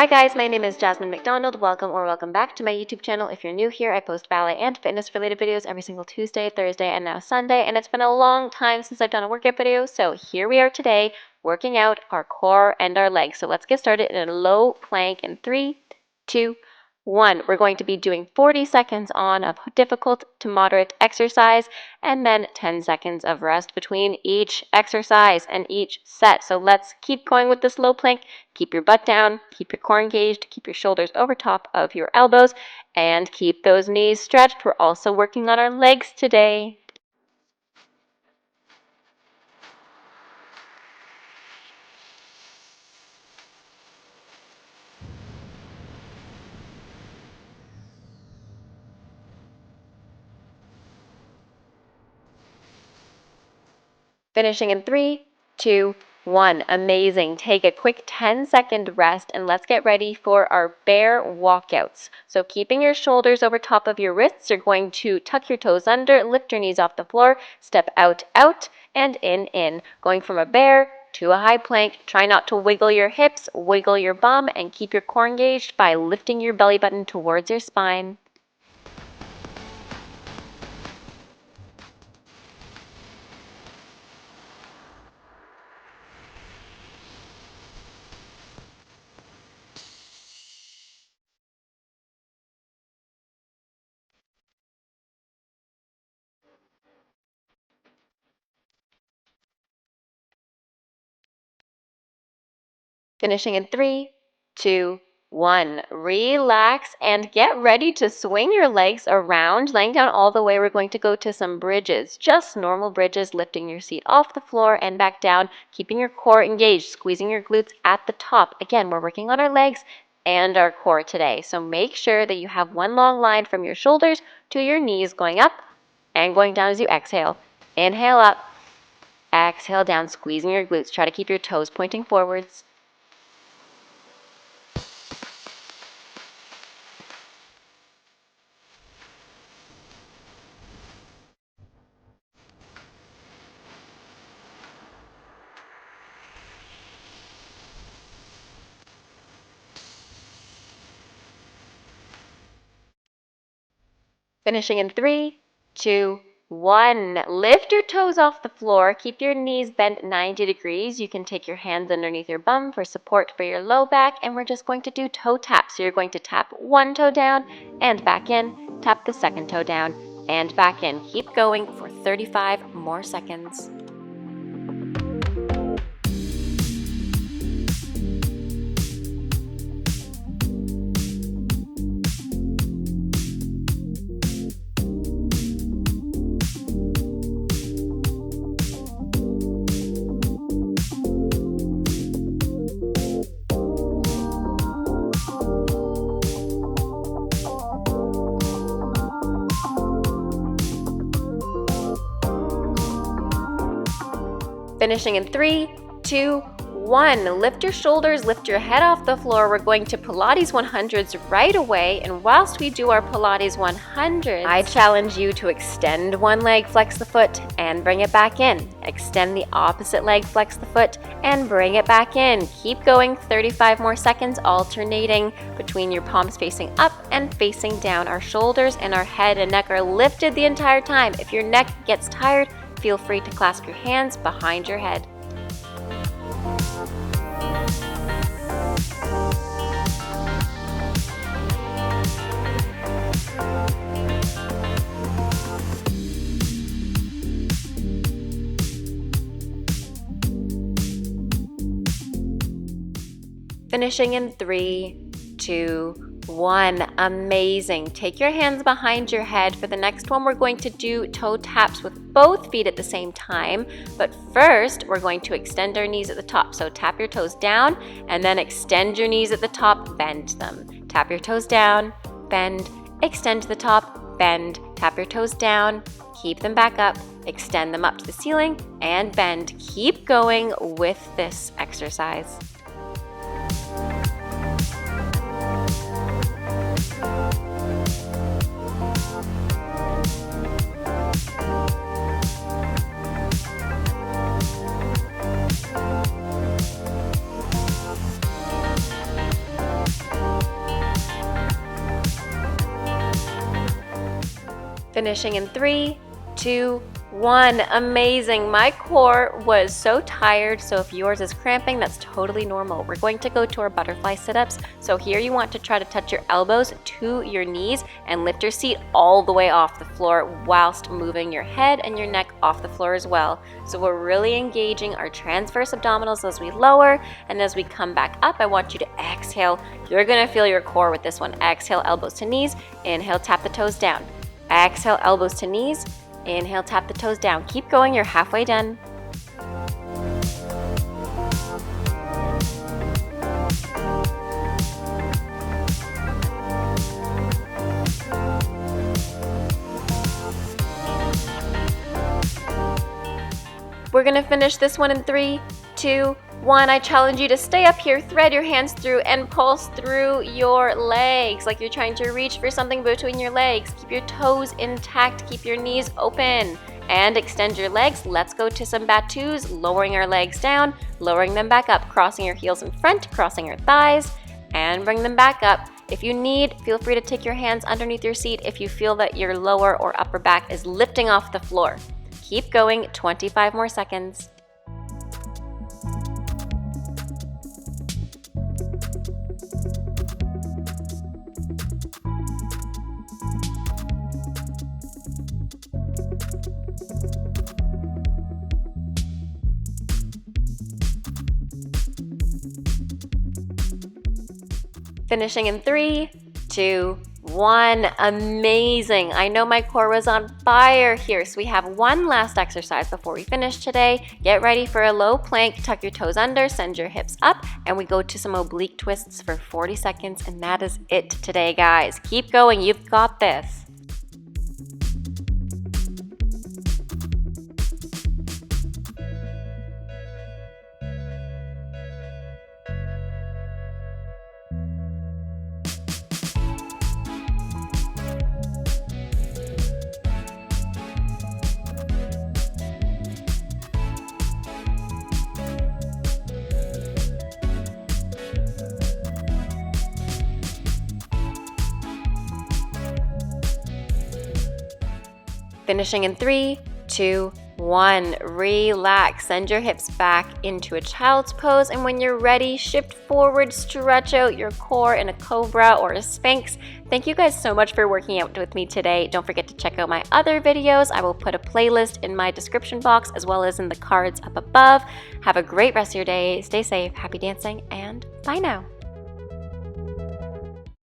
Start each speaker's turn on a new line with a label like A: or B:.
A: Hi guys, my name is Jasmine McDonald. Welcome back to my YouTube channel. If you're new here, I post ballet and fitness related videos every single Tuesday, Thursday, and now Sunday. And it's been a long time since I've done a workout video. So here we are today, working out our core and our legs. So let's get started in a low plank in 3, 2, 1. We're going to be doing 40 seconds on of difficult to moderate exercise and then 10 seconds of rest between each exercise and each set. So let's keep going with this low plank. Keep your butt down, keep your core engaged, keep your shoulders over top of your elbows, and keep those knees stretched. We're also working on our legs today. Finishing in 3, 2, 1. Amazing. Take a quick 10-second rest and let's get ready for our bear walkouts. So keeping your shoulders over top of your wrists, you're going to tuck your toes under, lift your knees off the floor, step out, out, and in. Going from a bear to a high plank. Try not to wiggle your hips, wiggle your bum, and keep your core engaged by lifting your belly button towards your spine. Finishing in 3, 2, 1. Relax and get ready to swing your legs around. Laying down all the way, we're going to go to some bridges. Just normal bridges, lifting your seat off the floor and back down, keeping your core engaged, squeezing your glutes at the top. Again, we're working on our legs and our core today. So make sure that you have one long line from your shoulders to your knees, going up and going down as you exhale. Inhale up, exhale down, squeezing your glutes. Try to keep your toes pointing forwards. Finishing in 3, 2, 1. Lift your toes off the floor. Keep your knees bent 90 degrees. You can take your hands underneath your bum for support for your low back. And we're just going to do toe taps. So you're going to tap one toe down and back in. Tap the second toe down and back in. Keep going for 35 more seconds. Finishing in 3, 2, 1. Lift your shoulders, lift your head off the floor. We're going to Pilates 100s right away. And whilst we do our Pilates 100s, I challenge you to extend one leg, flex the foot, and bring it back in. Extend the opposite leg, flex the foot, and bring it back in. Keep going, 35 more seconds, alternating between your palms facing up and facing down. Our shoulders and our head and neck are lifted the entire time. If your neck gets tired, feel free to clasp your hands behind your head. Finishing in 3, 2, 1. Amazing. Take your hands behind your head. For the next one, we're going to do toe taps with both feet at the same time. But first, we're going to extend our knees at the top. So tap your toes down and then extend your knees at the top, bend them. Tap your toes down, bend, extend to the top, bend. Tap your toes down, keep them back up, extend them up to the ceiling, and bend. Keep going with this exercise. Finishing in 3, 2, 1. Amazing. My core was so tired, so if yours is cramping, that's totally normal. We're going to go to our butterfly sit-ups. So here you want to try to touch your elbows to your knees and lift your seat all the way off the floor whilst moving your head and your neck off the floor as well. So we're really engaging our transverse abdominals as we lower, and as we come back up, I want you to exhale. You're going to feel your core with this one. Exhale, elbows to knees. Inhale, tap the toes down. Exhale, elbows to knees. Inhale, tap the toes down. Keep going, you're halfway done. We're gonna finish this one in 3, 2, 1. I challenge you to stay up here, thread your hands through, and pulse through your legs like you're trying to reach for something between your legs. Keep your toes intact, keep your knees open, and extend your legs. Let's go to some battus, lowering our legs down, lowering them back up, crossing your heels in front, crossing your thighs, and bring them back up. If you need, feel free to take your hands underneath your seat if you feel that your lower or upper back is lifting off the floor. Keep going, 25 more seconds. Finishing in 3, 2, 1. Amazing. I know my core was on fire here. So we have one last exercise before we finish today. Get ready for a low plank. Tuck your toes under, send your hips up, and we go to some oblique twists for 40 seconds. And that is it today, guys. Keep going. You've got this. Finishing in 3, 2, 1. Relax. Send your hips back into a child's pose, and when you're ready, shift forward, stretch out your core in a cobra or a sphinx. Thank you guys so much for working out with me today. Don't forget to check out my other videos. I will put a playlist in my description box as well as in the cards up above. Have a great rest of your day. Stay safe, happy dancing, and bye now.